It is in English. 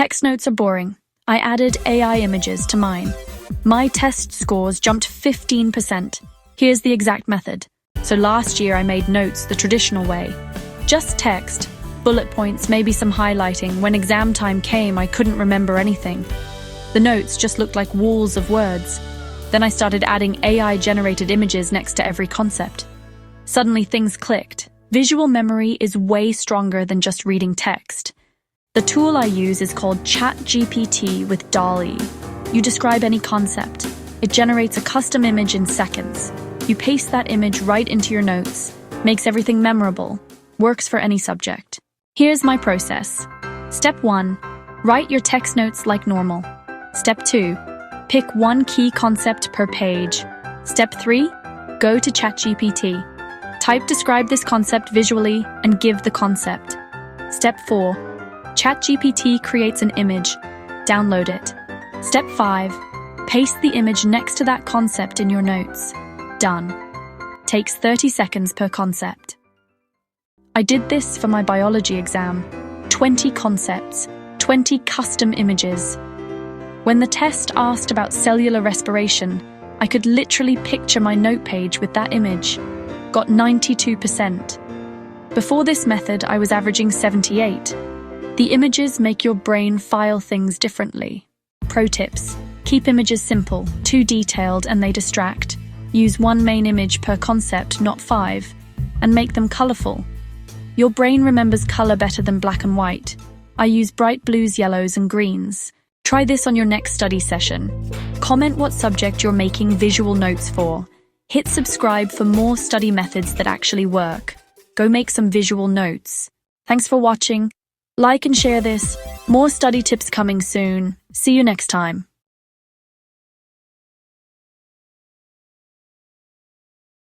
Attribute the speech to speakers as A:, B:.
A: Text notes are boring. I added AI images to mine. My test scores jumped 15%. Here's the exact method. So last year I made notes the traditional way. Just text, bullet points, maybe some highlighting. When exam time came, I couldn't remember anything. The notes just looked like walls of words. Then I started adding AI-generated images next to every concept. Suddenly things clicked. Visual memory is way stronger than just reading text. The tool I use is called ChatGPT with DALL-E. You describe any concept. It generates a custom image in seconds. You paste that image right into your notes. Makes everything memorable. Works for any subject. Here's my process. Step 1. Write your text notes like normal. Step 2. Pick one key concept per page. Step 3. Go to ChatGPT. Type describe this concept visually and give the concept. Step 4. ChatGPT creates an image. Download it. Step 5. Paste the image next to that concept in your notes. Done. Takes 30 seconds per concept. I did this for my biology exam. 20 concepts, 20 custom images. When the test asked about cellular respiration, I could literally picture my note page with that image. Got 92%. Before this method, I was averaging 78. The images make your brain file things differently. Pro tips: keep images simple, too detailed and they distract. Use one main image per concept, not 5, and make them colorful. Your brain remembers color better than black and white. I use bright blues, yellows, and greens. Try this on your next study session. Comment what subject you're making visual notes for. Hit subscribe for more study methods that actually work. Go make some visual notes. Thanks for watching. Like and share this. More study tips coming soon. See you next time.